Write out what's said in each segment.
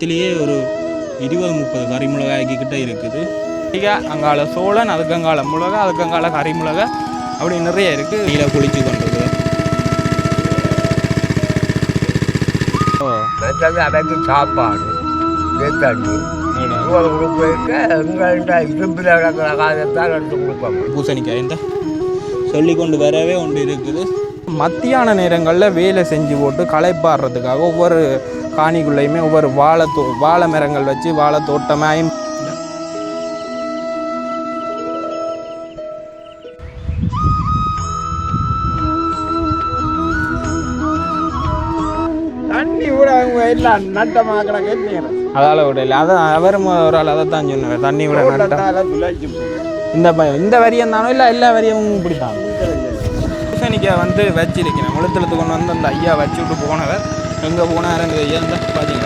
மரத்திலேயே ஒரு 20-30 கறி மிளகாய்க்கு கிட்ட இருக்குது. அங்கால சோளன், அதுக்கு அங்கால மிளகா, அதுக்கு அங்கால கறி மிளகா, அப்படி நிறைய இருக்குது. நீல குளிச்சு கொண்டிருக்கு. அடைக்கு சாப்பாடு தண்ணி பூசணிக்காய் இந்த சொல்லி கொண்டு வரவே ஒன்று இருக்குது. மத்தியான நேரங்களில் வேலை செஞ்சு போட்டு களைப்பாடுறதுக்காக ஒவ்வொரு காணிக்குள்ளேயுமே ஒவ்வொரு வாழை மரங்கள் வச்சு வாழை தோட்டமாயும் தண்ணி விட எல்லாம் நட்டமாக்கிற கேட்டீங்க. அதால் விடல. அதான் அவரும் ஒரு ஆள் அதை தான் சொன்னார், தண்ணி விட இந்த வரியம் தானோ இல்லை எல்லா வரியமும் இப்படித்தான். பூசணிக்காய் வந்து வச்சிருக்கேன் முழுத்தெழுத்து கொண்டு வந்து அந்த ஐயா வச்சு விட்டு போனவர் எங்கே போனாருங்க ஐயா இந்த பார்த்தீங்க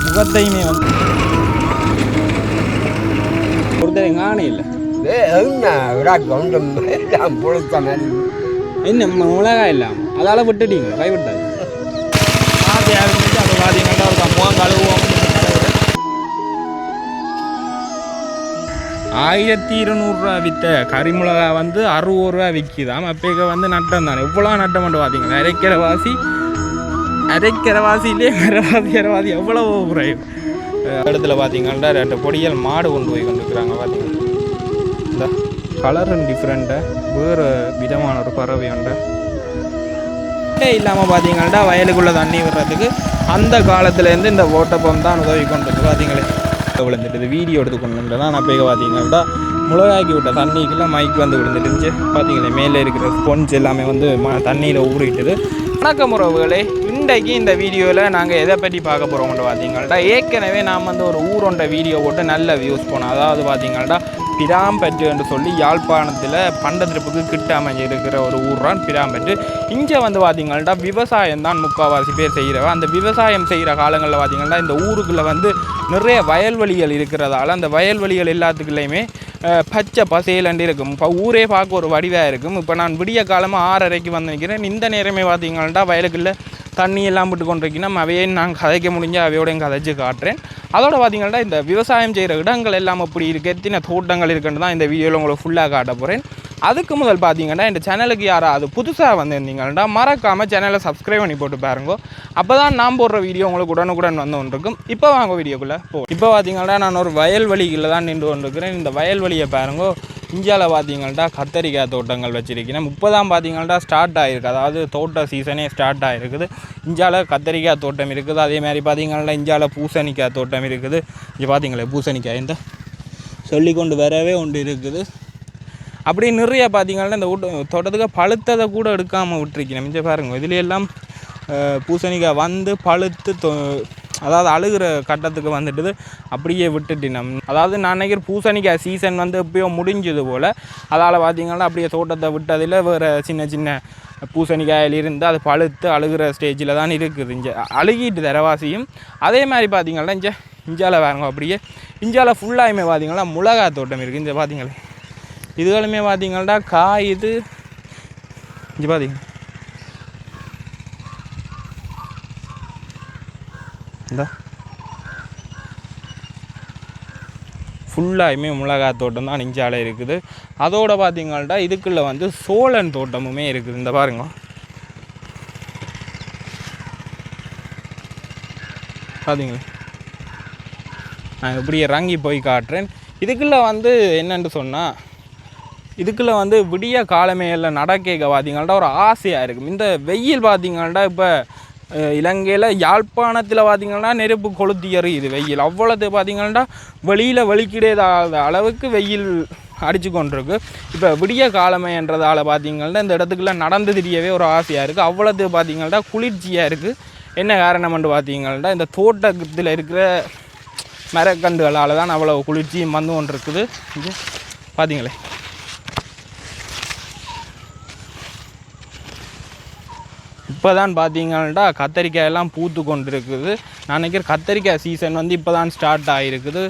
முகத்தையுமே வந்து ஒருத்தர் எங்கானே இல்லை. என்ன மிளகாய் இல்லாமல் அதால் விட்டுட்டீங்க கைவிட்டாது. அதை பார்த்தீங்கன்னா ஒரு முகம் கழுவுவோம். 1200 ரூபா விற்ற கறிமிளகா வந்து 60 ரூபா விற்கிதாம். அப்போ வந்து நட்டம் தானே. எவ்வளோ நட்டம் மட்டும் பார்த்தீங்கன்னா அரைக்கிறவாசியிலே அரைவாசி எவ்வளோ குறையும். இடத்துல பார்த்தீங்கன்னா 2 பொடியல் மாடு கொண்டு போய் கொண்டுருக்குறாங்க. பார்த்தீங்கன்னா இந்த கலரும் டிஃப்ரெண்ட்டாக வேறு விதமான ஒரு பறவை உண்டு. இல்லாமல் பார்த்தீங்கன்னா வயலுக்குள்ளே தண்ணி விடுறதுக்கு அந்த காலத்துலேருந்து இந்த ஓட்டப்பம் தான் உதவி கொண்டு பார்த்தீங்களே விழுந்துட்டு வீடியோ எடுத்து கொண்டு தான் நான் போய் பார்த்தீங்கன்னா மிளகாய்க்கு விட்ட தண்ணிக்குள்ள மைக் வந்து விழுந்துட்டு பார்த்தீங்களே மேலே இருக்கிற ஸ்பொன்ஸ் எல்லாமே வந்து தண்ணியில் ஊறிட்டுது. வணக்கம் உறவுகளே, இன்றைக்கு இந்த வீடியோவில் நாங்கள் எதை பற்றி பார்க்க போகிறோம்னு பார்த்தீங்கன்னா ஏற்கனவே நாம் வந்து ஒரு ஊரோண்ட வீடியோ போட்டு நல்ல வியூஸ் போனோம். அதாவது பார்த்தீங்கன்னா பிராம்பட்டு என்று சொல்லி யாழ்ப்பாணத்தில் பண்டத்திருப்புக்கு கிட்ட அமைஞ்சிருக்கிற ஒரு ஊர் தான் பிராம்பட்டு. இங்கே வந்து பார்த்திங்கன்னா விவசாயம் தான் முக்கால்வாசி பேர் செய்கிறவ. அந்த விவசாயம் செய்கிற காலங்களில் பார்த்திங்கன்னா இந்த ஊருக்குள்ளே வந்து நிறைய வயல்வெளிகள் இருக்கிறதால அந்த வயல்வெளிகள் எல்லாத்துக்குள்ளேயுமே பச்சை பசேலண்டு இருக்கும். இப்போ ஊரே பார்க்க ஒரு வடிவாக இருக்கும். இப்போ நான் விடிய காலமாக 6:30க்கு வந்து நிற்கிறேன். இந்த நேரமே பார்த்திங்கன்னா வயலுக்குள்ளே தண்ணி எல்லாம் விட்டு கொண்டிருக்கணும். அவையே நான் கதைக்க முடிஞ்ச அவையோடையும் கதைச்சு காட்டுறேன். அதோட பார்த்திங்கன்னா இந்த விவசாயம் செய்கிற இடங்கள் எல்லாம் எப்படி இருக்குது, எத்தனை தோட்டங்கள் இருக்குன்னு தான் இந்த வீடியோவில் உங்களுக்கு ஃபுல்லாக காட்ட போகிறேன். அதுக்கு முதல் பார்த்திங்கன்னா இந்த சேனலுக்கு யாராவது புதுசாக வந்திருந்தீங்கன்னா மறக்காமல் சேனலை சப்ஸ்கிரைப் பண்ணி போட்டு பாருங்க. அப்போ தான் நான் போடுற வீடியோ உங்களுக்கு உடனுக்குடன் வந்து கொண்டிருக்கும். இப்போ வாங்க வீடியோக்குள்ளே இப்போ பார்த்திங்கன்னா நான் ஒரு வயல்வெளிகளில் தான் நின்று கொண்டிருக்கிறேன். இந்த வயல்வெளியை பாருங்க. இந்தியாவில் பார்த்திங்கன்னா கத்தரிக்காய் தோட்டங்கள் வச்சுருக்கேன். இப்போ தான் பார்த்திங்கன்னா ஸ்டார்ட் ஆகிருக்கு. அதாவது தோட்ட சீசனே ஸ்டார்ட் ஆகிருக்குது. இந்தியாவில் கத்தரிக்காய் தோட்டம் இருக்குது. அதே மாதிரி பார்த்திங்கன்னா இந்தியாவில் பூசணிக்காய் தோட்டம் இருக்குது. இங்கே பார்த்திங்களே பூசணிக்காய் இந்த சொல்லி கொண்டு வரவே ஒன்று இருக்குது. அப்படி நிறைய பார்த்திங்கன்னா இந்த தோட்டத்துக்கு பழுத்ததை கூட எடுக்காமல் விட்டுருக்கணும். இங்கே பாருங்கள், இதுலையெல்லாம் பூசணிக்காய் வந்து பழுத்து அதாவது அழுகிற கட்டத்துக்கு வந்துட்டுது. அப்படியே விட்டுட்டினோம். அதாவது நான் நினைக்கிறேன் பூசணிக்காய் சீசன் வந்து எப்பயோ முடிஞ்சது போல். அதால் பார்த்திங்கன்னா அப்படியே தோட்டத்தை விட்டதில் வேறு சின்ன சின்ன பூசணிக்காயில் இருந்து அது பழுத்து அழுகிற ஸ்டேஜில் தான் இருக்குது. இங்கே அழுகிட்டு தரவாசியும் அதே மாதிரி பார்த்திங்கன்னா இஞ்சாவில் பாருங்க. அப்படியே இஞ்சாவில் ஃபுல்லாயுமே பார்த்திங்கன்னா மிளகா தோட்டம் இருக்குது. இங்கே பார்த்திங்களே இதுகளுமே பார்த்திங்கன்னா காய் இது இங்கே பார்த்திங்க இந்த ஃபுல்லாயுமே மிளகாய் தோட்டம் தான் இஞ்சால இருக்குது. அதோடு பார்த்திங்கன்னா இதுக்குள்ளே வந்து சோழன் தோட்டமுமே இருக்குது. இந்த பாருங்க பார்த்திங்களே நான் இப்படியே இறங்கி போய் காட்டுறேன். இதுக்குள்ளே வந்து என்னென்னு சொன்னால் இதுக்குள்ளே வந்து விடிய காலமையில் நடக்க பார்த்திங்கன்னா ஒரு ஆசையாக இருக்கும். இந்த வெயில் பார்த்திங்கன்னா இப்போ இலங்கையில் யாழ்ப்பாணத்தில் பார்த்திங்கன்னா நெருப்பு கொளுத்தி எறியுது வெயில். அவ்வளோது பார்த்திங்கன்னா வெளியில் வெளிக்கிடாத அளவுக்கு வெயில் அடித்து கொண்டிருக்கு. இப்போ விடிய காலமைன்றதால் பார்த்திங்கன்னா இந்த இடத்துக்குள்ளே நடந்து திரியவே ஒரு ஆசையாக இருக்குது. அவ்வளோது பார்த்திங்கன்னா குளிர்ச்சியாக இருக்குது. என்ன காரணம்னு பார்த்திங்கன்னா இந்த தோட்டத்தில் இருக்கிற மரக்கன்றுகளால் தான் அவ்வளோ குளிர்ச்சியும் வந்து கொண்டு இருக்குது. இங்கே பார்த்திங்களே இப்போ தான் பார்த்திங்கன்னா கத்தரிக்காயெல்லாம் பூத்து கொண்டு இருக்குது. நான் நினைக்கிறேன் கத்தரிக்காய் சீசன் வந்து இப்போ தான் ஸ்டார்ட் ஆகிருக்குது.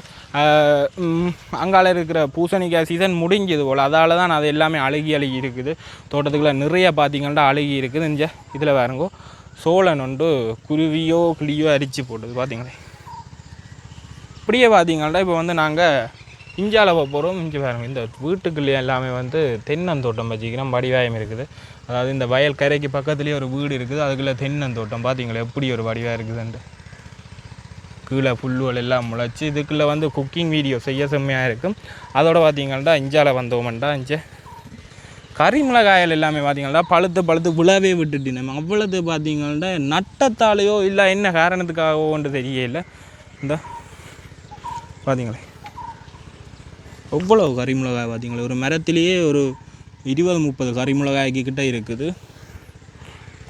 அங்கால இருக்கிற பூசணிக்காய் சீசன் முடிஞ்சது போல், அதால் தான் அது எல்லாமே அழுகி இருக்குது. தோட்டத்துக்குள்ளே நிறைய பார்த்திங்கன்னா அழுகி இருக்குது. இங்கே இதில் பாருங்கோ சோளன் ஒன்று குருவியோ கிளியோ அரிச்சு போட்டது பார்த்திங்களே. இப்படியே பார்த்திங்கன்னா இப்போ வந்து நாங்கள் இஞ்சால போகிறோம். இங்கே பாருங்கள், இந்த வீட்டுக்குள்ளே எல்லாமே வந்து தென்னந்தோட்டம் வச்சுக்கிறோம். வடிவாயம் இருக்குது. அதாவது இந்த வயல் கரைக்கு பக்கத்துலேயே ஒரு வீடு இருக்குது, அதுக்குள்ளே தென்னந்தோட்டம் பார்த்திங்களே எப்படி ஒரு வடிவாக இருக்குதுன்ட்டு. கீழே புல்லுகள் எல்லாம் முளைச்சி இதுக்குள்ளே வந்து குக்கிங் வீடியோ செய்ய செம்மையாக இருக்கும். அதோட பார்த்திங்கன்னா இஞ்சால வந்தோம்ண்டா இங்கே கறிமிளகாயில் எல்லாமே பார்த்திங்கன்னா பழுத்து விழவே விட்டுட்டு நம்ம அவ்வளோது பார்த்திங்கன்னா நட்டத்தாலேயோ இல்லை என்ன காரணத்துக்காகவோன்ட்டு தெரியல. இந்த பார்த்திங்களே எவ்வளோ கறிமிளகாய் பார்த்திங்களே, ஒரு மரத்திலேயே ஒரு 20-30 கறிமிளகாய்க்கு கிட்டே இருக்குது.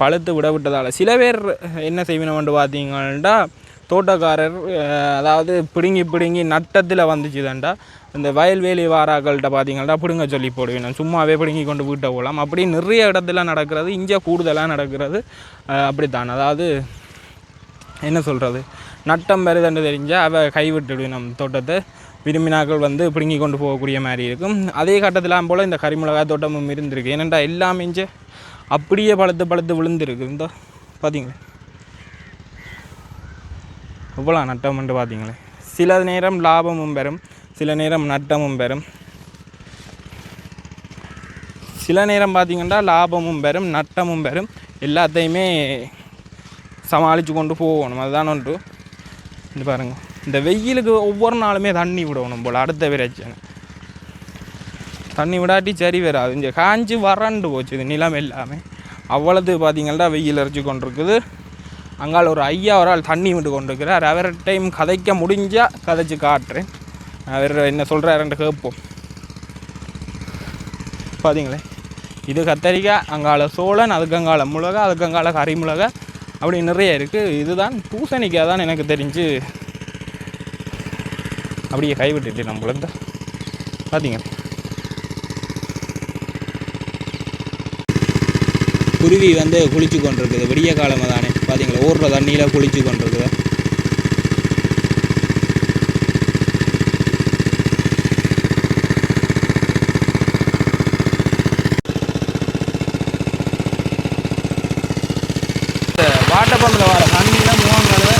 பழுத்து விட்டதால் சில பேர் என்ன செய்வினோம்னு பார்த்திங்கன்னா தோட்டக்காரர் அதாவது பிடுங்கி நட்டத்தில் வந்துச்சுதாண்டா இந்த வயல்வேலி வாராக்கள்கிட்ட பார்த்திங்கன்னா பிடுங்க சொல்லி போடுவேன். சும்மாவே பிடுங்கி கொண்டு வீட்டை போகலாம். அப்படி நிறைய இடத்துல நடக்கிறது, இங்கே கூடுதலாக நடக்கிறது அப்படித்தான். அதாவது என்ன சொல்கிறது, நட்டம் வருதுன்னு தெரிஞ்சால் அவள் கைவிட்டுடுவேன் நம்ம தோட்டத்தை. விரும்பினாக்கள் வந்து பிடுங்கி கொண்டு போகக்கூடிய மாதிரி இருக்கும். அதே கட்டத்தில் போல் இந்த கறிமிளகாய் தோட்டமும் இருந்திருக்கு. ஏனெண்டா எல்லாமே இங்கே அப்படியே பழுத்து விழுந்துருக்கு. இந்த பார்த்திங்களே எவ்வளோ நட்டம்ன்ட்டு பார்த்திங்களே. சில நேரம் லாபமும் பெறும், சில நேரம் நட்டமும் பெறும். சில நேரம் பார்த்திங்கன்னா லாபமும் பெறும் நட்டமும் பெறும். எல்லாத்தையுமே சமாளித்து கொண்டு போகணும். அதுதான் ஒன்று. இது பாருங்கள், இந்த வெயிலுக்கு ஒவ்வொரு நாளுமே தண்ணி விடணும் போல். அடுத்த பிரச்சனை தண்ணி விடாட்டி சரி வராது. இங்கே காஞ்சி வறண்டு போச்சு இது நிலம் எல்லாமே. அவ்வளோது பார்த்திங்கன்னா வெயில் அரைச்சி கொண்டிருக்குது. அங்கால ஒரு ஐயா ஒரு ஆள் தண்ணி விட்டு கொண்டிருக்கிறார். அவர் டைம் கதைக்க முடிஞ்சால் கதைச்சி காட்டுறேன். அவர் என்ன சொல்கிறாருன்ட்டு கேட்போம். பார்த்திங்களே இது கத்தரிக்காய், அங்கால சோளன், அதுக்கு அங்கால மிளகா, அதுக்கு அங்கால கறிமிளகா, அப்படி நிறைய இருக்குது. இதுதான் பூசணிக்காய் தான் எனக்கு தெரிஞ்சு அப்படியே கைவிட்டுட்டு நம்மளுக்கு தான் பார்த்திங்க. குருவி வந்து குளிச்சு கொண்டிருக்குது. விடிய காலமாக தானே பார்த்திங்களா, ஓடுற தண்ணியில் குளிச்சு கொண்டிருக்குது. வாட்டப்பம்பில் வர தண்ணியில் முகங்கழுவ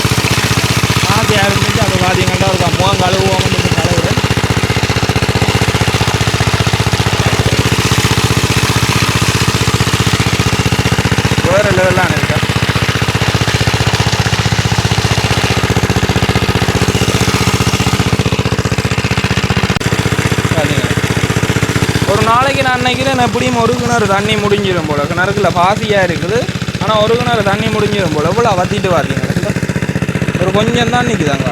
ஆசையாக இருந்துச்சு. அது பார்த்திங்கன்னா ஒரு முகங்கழுவோம் கழுவுறேன். வேறு லெவலான இருக்கா. ஒரு நாளைக்கு நான் நினைக்கிறேன் எப்படியும் ஒரு கிணறு தண்ணி முடிஞ்சிடும் போல. கிணறுக்குள்ள பாசியாக இருக்குது, ஆனால் ஒரு கிணறு தண்ணி முடிஞ்சிடும் போல். எவ்வளோ வற்றிட்டு பார்த்தீங்க, ஒரு கொஞ்சம் தான் நிற்குதாங்க.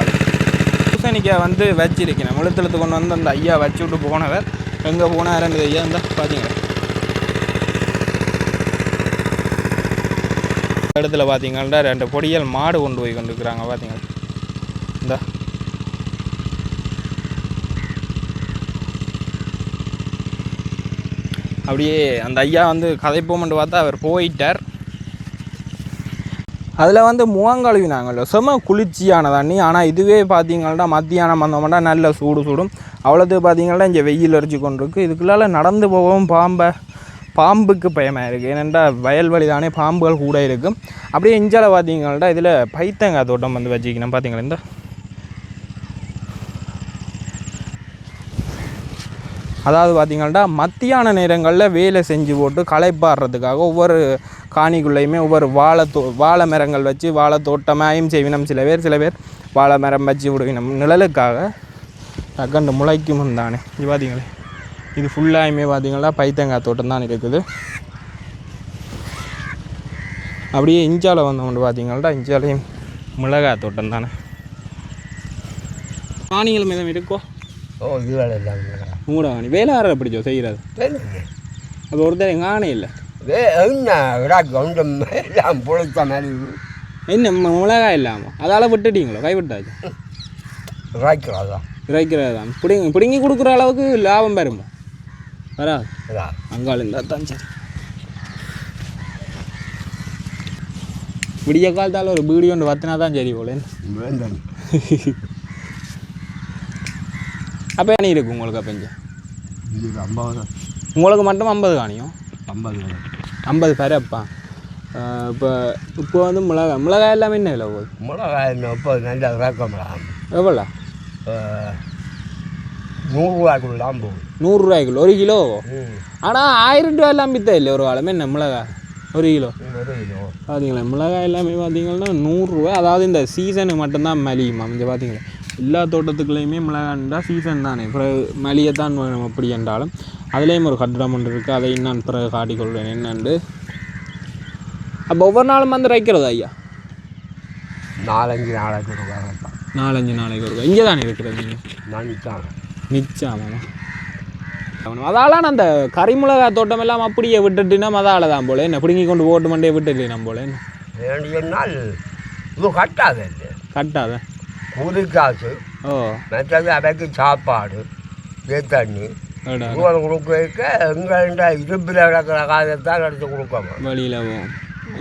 பூசணிக்காய் வந்து வச்சிருக்கேன். முழுத்தெழுத்து கொண்டு வந்து அந்த ஐயா வச்சு விட்டு போனவர் எங்கே போனாருன்னு ஐயா இருந்தால் பார்த்தீங்களா. இடத்துல பார்த்தீங்கன்னா 2 பொடியல் மாடு கொண்டு போய் கொண்டுருக்குறாங்க பார்த்தீங்களா. இந்த அப்படியே அந்த ஐயா வந்து கதைப்போம்னு பார்த்தா அவர் போயிட்டார். அதில் வந்து முகங்கழுவினாங்களோ செம குளிர்ச்சியான தண்ணி. ஆனால் இதுவே பார்த்தீங்கன்னா மத்தியானம் வந்தோம்னா நல்ல சூடும். அவ்வளோது பார்த்தீங்கன்னா இங்கே வெயில் அடிச்சு கொண்டிருக்கு. இதுக்குள்ளால நடந்து போகவும் பாம்புக்கு பயமாக இருக்குது. ஏனென்றா வயல்வெளி தானே, பாம்புகள் கூட இருக்கும். அப்படியே இஞ்சால பார்த்தீங்கன்னா இதில் பைத்தங்காய் தோட்டம் வந்து வச்சுக்கணும் பார்த்தீங்களா. இந்த அதாவது பார்த்திங்கன்னா மத்தியான நேரங்களில் வேலை செஞ்சு போட்டு களைப்பாடுறதுக்காக ஒவ்வொரு காணிக்குள்ளேயுமே ஒவ்வொரு வாழை மரங்கள் வச்சு வாழை தோட்டமாயும் செய்வினம். சில பேர் வாழை மரம் வச்சு விடுவினம் நிழலுக்காக. டக்கண்டு முளைக்கும் தானே. இது பார்த்திங்களே, இது ஃபுல்லாயுமே பார்த்திங்கன்னா பைத்தங்காய் தோட்டம் தான் இருக்குது. அப்படியே இஞ்சால வந்தவங்க பார்த்திங்கன்னா இஞ்சாலையும் மிளகாய் தோட்டம் தானே. காணிகள் மீதம் இருக்கோ? ஓ, இது வேலை இல்லை. உங்களோட காணி வேளாறு பிடிச்சோ செய்கிறது? அப்போ ஒருத்தர் எங்கள் ஆணை இல்லை. கொஞ்சம் எல்லாம் பொழுத்த மாதிரி என்ன மிளகாய் இல்லாமல் அதால் விட்டுட்டீங்களோ? கைவிட்டாச்சு இறைக்கிறது தான். பிடுங்கி கொடுக்குற அளவுக்கு லாபம் பெறுமோ? வராது. அங்காள் இருந்தால் தான் சரி. விடிய காலத்தால் ஒரு பீடி ஒன்று வத்தினா தான் சரி போல. அப்போ என்ன இருக்குது உங்களுக்கு அப்போ இங்கே இது 50 உங்களுக்கு மட்டும் 50 காணியும் 50 50 பேரப்பா இப்போ வந்து மிளகாய் எல்லாமே என்ன விலை போகுது மிளகாய் இப்போ நல்ல ரகம்லாம் எவ்வளோ 100 ரூபாய்க்குள்ளாம் போகுது 100 ரூபாய்க்குள்ள 1 கிலோ ஆனால் 1000 ரூபா எல்லாம் விற்ற இல்லை ஒரு காலமே என்ன மிளகாய் 1 கிலோ பார்த்தீங்களா மிளகாய் எல்லாமே பார்த்தீங்கன்னா 100 ரூபா அதாவது இந்த சீசனு மட்டும்தான் மலியுமா இங்கே பார்த்தீங்களா எல்லா தோட்டத்துக்குள்ளேயுமே மிளகாண்டா சீசன் தானே பிறகு மலியத்தான் வேணும் அப்படி என்றாலும் அதுலேயும் ஒரு கட்டிடம் ஒன்று இருக்குது அதையும் நான் பிறகு காட்டிக்கொள்வேன் என்னண்டு அப்போ ஒவ்வொரு நாளும் வந்து ரைக்கிறது ஐயா 4-5 நாளைக்கு ஒரு காலத்தான் 4-5 நாளைக்கு ஒரு இங்கே தானே இருக்கிறது நீங்கள் நான் நிச்சாமா அதால அந்த கரிமிளகாய் தோட்டம் எல்லாம் அப்படியே விட்டுட்டுனா அதால தான் போல என்ன பிடுங்கி கொண்டு ஓட்டு மண்டே விட்டுட்டு நம்ம போல என்ன வேண்டிய நாள் இது கட்டாத கட்டாத கூலி காசு மற்றது அவைக்கு சாப்பாடு தண்ணி கொடுக்க எங்கள்கிட்ட இருப்பில் கிடக்கிற காலத்தான் எடுத்து கொடுக்கணும் வழியில்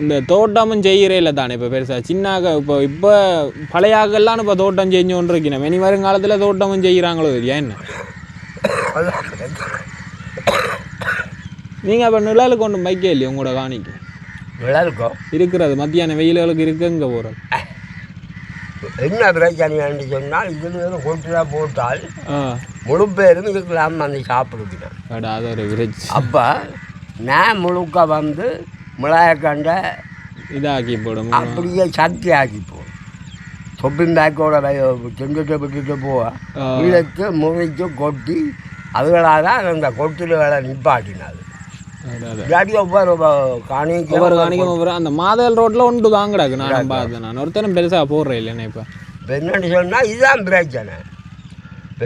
இந்த தோட்டமும் செய்கிறே இல்லை தானே இப்போ பெருசாக சின்னாக இப்போ பழைய ஆக்கெல்லாம் இப்போ தோட்டம் செஞ்சு கொண்டு இருக்கணும் இனி வருங்காலத்தில் தோட்டமும் செய்கிறாங்களோ இல்லையா என்ன நீங்கள் அப்போ நிழலுக்கு ஒன்றும் பைக்கே இல்லையா உங்களோட காணிக்கு நிழலுக்கோ இருக்கிறது மத்தியான வெயில்களுக்கு இருக்குங்க போகிறது என்ன பிரச்சனை சொன்னால் இதில் கொட்டுல போட்டால் முழு பேரும் இருக்கலாம் வந்து சாப்பிடுகிறேன் அது ஒரு விரைச்சி அப்போ நான் முழுக்க வந்து மிளகாய்க்கண்டை இதாக்கி போடும் அப்படியே சக்தி ஆக்கி போடும் சொப்பின் பேக்கோட செஞ்சுட்டு விட்டுட்டு போவேன் இழுத்து முறித்து கொட்டி அதுகளாக தான் அந்த கொட்டில் வேலை நிப்பாட்டினாது ஒவ்வொரு காணிக்கும் ஒவ்வொரு அந்த மாதல் ரோட்டில் ஒன்று தாங்கடாக்கு நான் பார்த்தேன் நான் ஒருத்தரும் பெருசாக போடுறேன் இல்லைண்ணே இப்போ என்னென்னு சொன்னால் இதுதான் பிரச்சனை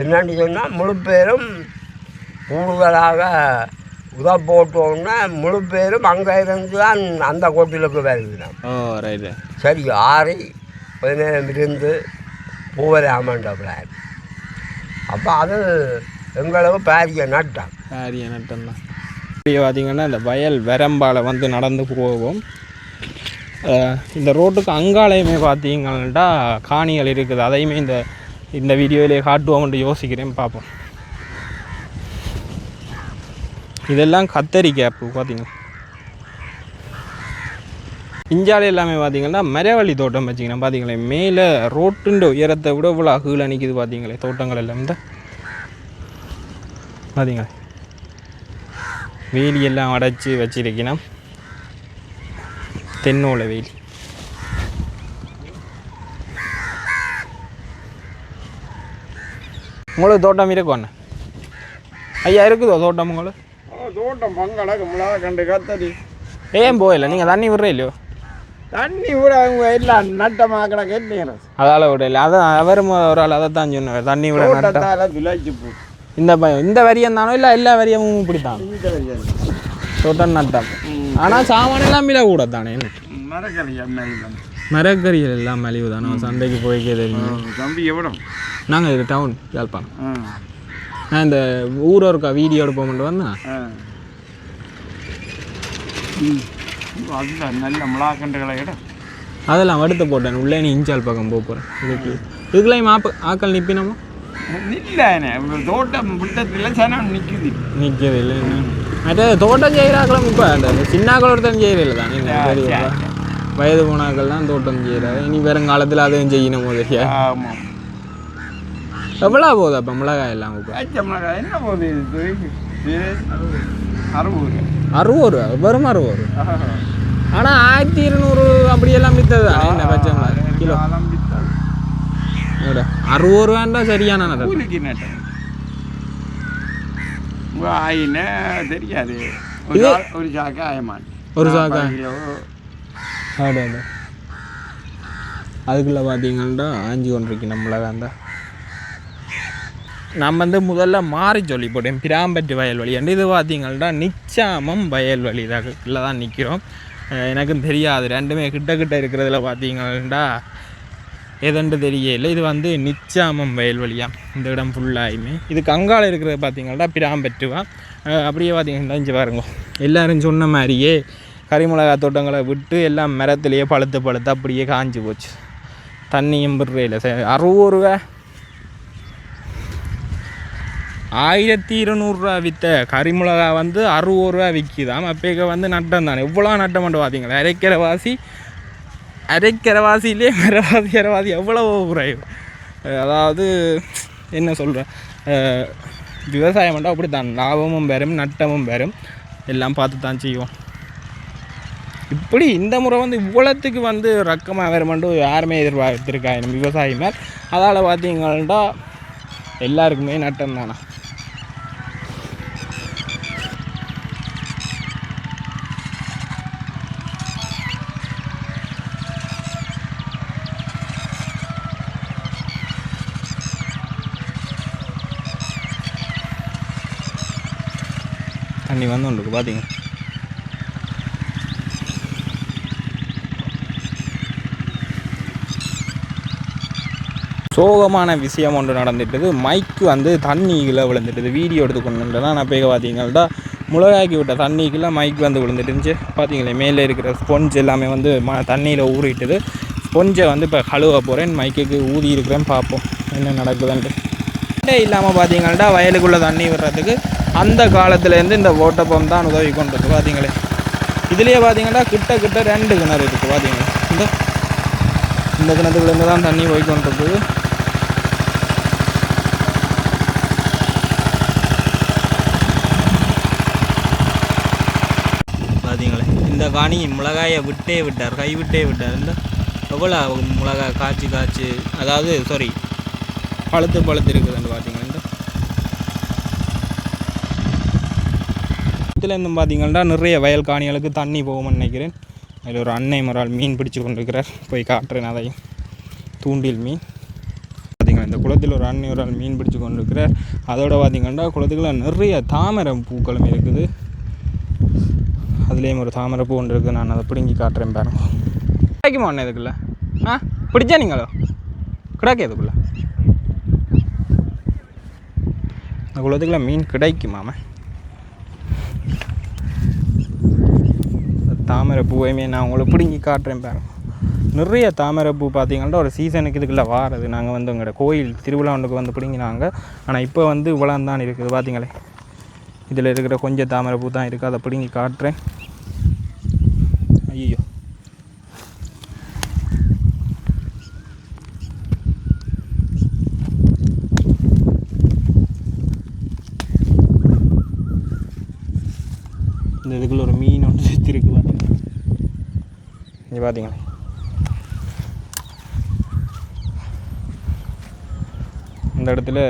என்னென்னு சொன்னால் முழு பேரும் கூடுதலாக உதா போட்டோன்னா முழு பேரும் அங்கே இருந்து தான் அந்த கோட்டிலுக்கு வருகிறோம் ரைட்டு சரி 6-17 இருந்து பூவராமன்ற பிளான் அப்போ அது எங்களுக்கு பாரிய நட்டம் தான் பார்த்தீங்கன்னா இந்த வயல் வரம்பால் வந்து நடந்து போவோம் இந்த ரோட்டுக்கு அங்காலையுமே பார்த்தீங்கன்னா காணிகள் இருக்குது அதையுமே இந்த வீடியோவிலே காட்டுவோம்னு யோசிக்கிறேன் பார்ப்போம் இதெல்லாம் கத்தரிக்காய் அப்போ பார்த்தீங்கன்னா இஞ்சாலை எல்லாமே பார்த்தீங்கன்னா மரவள்ளி தோட்டம் வச்சிங்கன்னா பார்த்தீங்களே மேலே ரோட்டுன்ற உயரத்தை விட இவ்வளோ அகீழ நிற்கிது பார்த்தீங்களே தோட்டங்கள் எல்லாம் இந்த பார்த்தீங்களே வேலியெல்லாம் அடைச்சி வச்சிருக்கணும் தென்னோலை வேலி உங்களுக்கு தோட்டம் இருக்கும் ஐயா இருக்குதோ தோட்டம் உங்களுக்கு தோட்டம் பங்கடக்கு மிளகா கண்டு கத்தடி ஏன் போயில்லை நீங்கள் தண்ணி விடுற இல்லையோ தண்ணி விட அவங்க இல்லை நட்டமாக்கடை கேட்டீங்க அதால் விட இல்லை அதான் அவரும் ஒரு ஆள் அதை தான் சொன்னார் தண்ணி விட நட்டால விளைச்சி போ இந்த வரியம் தானோ இல்லை எல்லா வரியமும் இப்படித்தான் இந்த வரியம் தோட்டம் நட்டம் ஆனால் சாமான் எல்லாம் விலை கூட தானே மரக்கறிகள் எல்லாம் மலிவு தானே சந்தைக்கு போய்க்கே தெரியும் தம்பி எவ்வளோ நாங்கள் இது டவுன் யாழ்ப்பாணம் நான் இந்த ஊரில் இருக்கா வீடியோ எடுப்போம்ட்டு வந்தேன் அதுதான் நல்ல மிளகாக்கண்டுகளை இடம் அதெல்லாம் வடுத்து போட்டேன் உள்ளே நீ இஞ்சால் பக்கம் போக போகிறேன் இதுக்குள்ளேயும் ஆக்கள் நிற்பினோமா இல்லை தோட்டம் விட்டத்தில் சனம் நிற்கவே இல்லை மற்ற தோட்டம் செய்கிறாக்களும் இப்போ அந்த சின்னாக்கள் ஒருத்தன் செய்கிறதில்ல தானே வயது போனாக்கள் தான் தோட்டம் செய்கிறாரு இனி வருங்காலத்தில் அதையும் செய்யணும் போது ஆமாம் எவ்வளோ போகுது அப்போ மிளகாய் எல்லாம் மிளகாய் என்ன போகுது 60 ரூபா வெறும் 60 ரூபா ஆனால் 1200 அப்படியெல்லாம் விற்றது தானே என்ன பச்சை மிளகாய் கிலோ 60 ரூபாண்டா சரியான தெரியாது ஒரு சாக்கு ஆயமான் ஒரு சாக்கா அதுக்குள்ளே பார்த்தீங்கன்னா ஆஞ்சி கொண்டிருக்கு நம்மள நான் வந்து முதல்ல மாறி சொல்லி போட்டேன் பிராம்பட்டு வயல்வெளி அண்டு இது பார்த்தீங்கன்னா நிச்சாமம் வயல்வெளி இதில் தான் நிற்கிறோம் எனக்கும் தெரியாது ரெண்டுமே கிட்ட இருக்கிறதுல பார்த்தீங்கன்னா எதுன்னு தெரியல இது வந்து நிச்சாமம் வயல்வெளியாக இந்த இடம் ஃபுல்லாயுமே இதுக்கு அங்கால இருக்கிறது பார்த்தீங்கன்னா பிராம்பட்டுவா அப்படியே பார்த்தீங்கன்னா இங்கே பாருங்க எல்லோரும் சொன்ன மாதிரியே கரிமிளகா தோட்டங்களை விட்டு எல்லாம் மரத்துலேயே பழுத்து அப்படியே காஞ்சி போச்சு தண்ணியும் விடுறே இல்லை 60 ரூபா 1200 ரூபா விற்ற கறிமிளகா வந்து 60 ரூபா விற்கிதாம். அப்போ வந்து நட்டம் தானே, எவ்வளோ நட்டம் பண்ண பார்த்தீங்களா? அரைக்கிறவாசியிலே அரைவாசி எவ்வளோ குறைவு. அதாவது என்ன சொல்கிறேன், விவசாயம் பண்ணால் அப்படி தான், லாபமும் வரும் நட்டமும் வரும், எல்லாம் பார்த்து தான் செய்வோம். இப்படி இந்த முறை வந்து இவ்வளோத்துக்கு வந்து ரக்கமாக வருமென்று யாருமே எதிர்பார்த்துருக்காங்க விவசாயி மேல். அதால் பார்த்தீங்கன்னா எல்லாருக்குமே நட்டம் தானே. தண்ணி வந்து ஒன்றுக்கு பார்த்தீங்க. சோகமான விஷயம் ஒன்று நடந்துட்டுது. மைக்கு வந்து தண்ணிக்குள்ளே விழுந்துட்டுது. வீடியோ எடுத்து கொண்டு தான் நான் போய் பார்த்தீங்கன்னா முளகாக்கி விட்ட தண்ணிக்குள்ளே மைக் வந்து விழுந்துட்டுருந்துச்சு. பார்த்தீங்களே மேலே இருக்கிற ஸ்பொஞ்ச் எல்லாமே வந்து தண்ணியில் ஊறிட்டுது. ஸ்பொஞ்சை வந்து இப்போ கழுவ போகிறேன், மைக்குக்கு ஊதி இருக்கிறேன், பார்ப்போம் என்ன நடக்குதுன்ட்டு. இல்லாமல் பார்த்தீங்கன்னா வயலுக்குள்ளே தண்ணி விடுறதுக்கு அந்த காலத்துலேருந்து இந்த ஓட்டப்பம் தான் உதவி கொண்டது. பார்த்தீங்களே இதுலேயே பார்த்தீங்கன்னா கிட்ட 2 கிணறு இருக்குது. பார்த்தீங்களா இந்த கிணத்துக்குள்ளேருந்து தான் தண்ணி போய் கொண்டிருக்குது. பார்த்தீங்களே இந்த காணி மிளகாயை கைவிட்டே விட்டார். இந்த எவ்வளோ மிளகாய் காய்ச்சி அதாவது பழுத்து இருக்குதுன்னு பார்த்தீங்கன்னா இதுலேருந்து பார்த்தீங்கன்னா நிறைய வயல் காணிகளுக்கு தண்ணி போகும்னு நினைக்கிறேன். அதில் ஒரு அன்னை மரால் மீன் பிடிச்சி கொண்டிருக்கிறார், போய் காட்டுறேன் அதையும். தூண்டில் மீன் பார்த்தீங்கன்னா இந்த குளத்தில் ஒரு அன்னை மரால் மீன் பிடிச்சி கொண்டிருக்கிறார். அதோட பார்த்தீங்கன்னா குளத்துக்குள்ள நிறைய தாமரை பூக்களும் இருக்குது. அதுலேயும் ஒரு தாமரை பூ ஒன்று இருக்குது, நான் அதை பிடுங்கி காட்டுறேன் பாருங்க. கிடைக்குமா அண்ணன் இதுக்குள்ள? பிடிச்சா நீங்களோ கிடைக்க இதுக்குள்ள இந்த குளத்துக்குள்ள மீன் கிடைக்குமாம? தாமரை பூவையுமே நான் உங்களை பிடுங்கி காட்டுறேன் பாருங்க. நிறைய தாமரை பூ பார்த்தீங்கன்னா ஒரு சீசனுக்கு இதுக்குள்ளே வாரது. நாங்கள் வந்து எங்களோட கோயில் திருவிழா ஒன்றுக்கு வந்து பிடிங்கினாங்க. ஆனால் இப்போ வந்து இவ்வளோ தான் இருக்குது. பார்த்தீங்களே இதில் இருக்கிற கொஞ்சம் தாமரை பூ தான் இருக்குது, அதை பிடுங்கி காட்டுறேன். ஐயோ இந்த இதுக்குள்ள ஒரு மீன் ஒன்று செத்துருக்கு. பார்த்தீங்கன்னா இங்கே பார்த்தீங்களா இந்த இடத்துல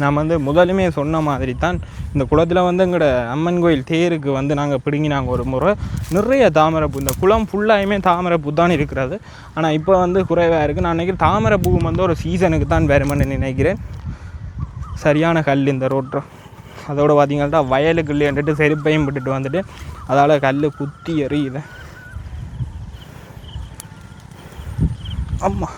நான் வந்து முதலுமே சொன்ன மாதிரி தான் இந்த குளத்தில் வந்து எங்களோட அம்மன் கோயில் தேருக்கு வந்து நாங்கள் பிடுங்கினாங்க ஒரு முறை. நிறைய தாமரைப்பூ, இந்த குளம் ஃபுல்லாயுமே தாமரைப்பூ தான் இருக்கிறது. ஆனால் இப்போ வந்து குறைவாக இருக்குது. நான் நினைக்கிறேன் தாமரைப்பூ வந்து ஒரு சீசனுக்கு தான் வருமென்னு நினைக்கிறேன். சரியான கல் இந்த ரோட்டம். அதோடு பார்த்திங்கன்னா வயலுக்குள்ளேன்ட்டு செருப்பையும் விட்டுட்டு வந்துட்டு அதால் கல் குத்தி எறியுது. அம்மா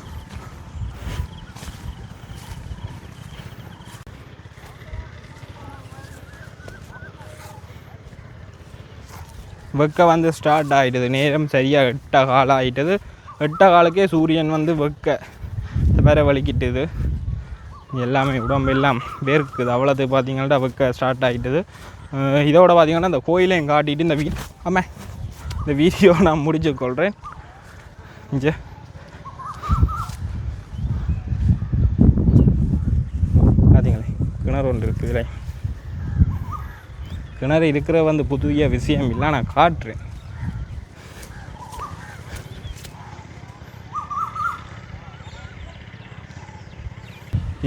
வெக்க வந்து ஸ்டார்ட் ஆகிடுது. நேரம் சரியாக 8 காலம் ஆகிட்டது. 8 காலுக்கே சூரியன் வந்து வெக்க வேற வலிக்கிட்டுது. எல்லாமே உடம்பெல்லாம் வேர்க்குது. அவ்வளோது பார்த்திங்கன்னா வெக்க ஸ்டார்ட் ஆகிட்டுது. இதோட பார்த்திங்கன்னா இந்த கோயிலையும் காட்டிட்டு இந்த வீடியோ நான் முடிச்சு கொள்கிறேன். இங்கே பார்த்தீங்களே கிணறு ஒன்று இருக்குது. கிணறு இருக்கிற வந்து புதிய விஷயம் இல்லை, நான் காட்டுறேன்.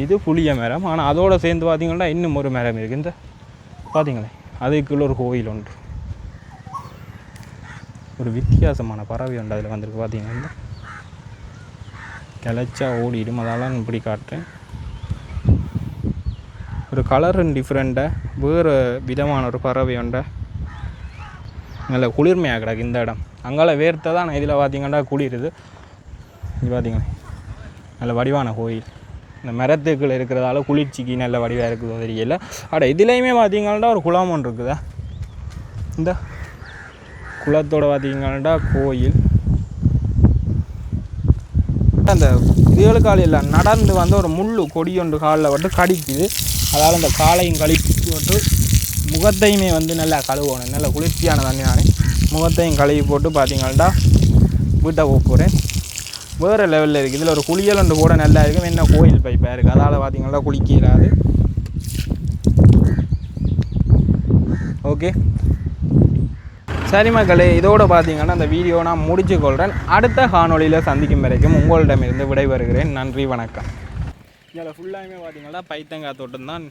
இது புளிய மரம். ஆனால் அதோடு சேர்ந்து பார்த்திங்கன்னா இன்னும் ஒரு மரம் இருக்குது. இந்த பார்த்தீங்களே அதுக்குள்ள ஒரு கோயில் ஒன்று, ஒரு வித்தியாசமான பறவை உண்டு அதில் வந்திருக்கு. பார்த்தீங்கன்னா கிளச்சா ஓடிடும். அதெல்லாம் இப்படி காட்டுறேன். ஒரு கலரும் டிஃப்ரெண்ட்டாக வேறு விதமான ஒரு பறவை உண்டை. நல்ல குளிர்மையாக கிடக்கு இந்த இடம். அங்கால வேர்த்தை தான் இதில் பார்த்திங்கன்னா குளிருது. இது பார்த்திங்களே நல்ல வடிவான கோயில். இந்த மரத்துக்கள் இருக்கிறதால குளிர்ச்சிக்கு நல்ல வடிவாக இருக்குதோ தெரியல. இதுலேயுமே பார்த்தீங்கன்னா ஒரு குளம் ஒன்று இருக்குதா, இந்த குளத்தோட பார்த்தீங்கன்னா கோயில். அந்த இதுகளுக்கால நடந்து வந்து ஒரு முள் கொடி ஒன்று காலில் வந்து கடிக்குது. அதால் அந்த காலையும் கழிப்பு போட்டு முகத்தையுமே வந்து நல்லா கழுவணும். நல்லா குளிர்ச்சியான தண்ணி நானே முகத்தையும் கழுவி போட்டு பார்த்தீங்கன்னா வீட்டை போகிறேன். வேறு லெவலில் இருக்குது. இதில் ஒரு குளியல் ஒன்று கூட நல்லா இருக்கும். என்ன கோயில் பைப்பாக இருக்குது, அதால் பார்த்தீங்கன்னா குளிக்கிறாது. ஓகே சரி மக்களே, இதோடு பார்த்தீங்கன்னா அந்த வீடியோ நான் முடிச்சுக்கொள்கிறேன். அடுத்த காணொலியில் சந்திக்கும் வரைக்கும் உங்களிடமிருந்து விடைபெறுகிறேன். நன்றி, வணக்கம். இதில் ஃபுல்லாகவே பார்த்தீங்கன்னா பைத்தங்காய் தோட்டம் தான்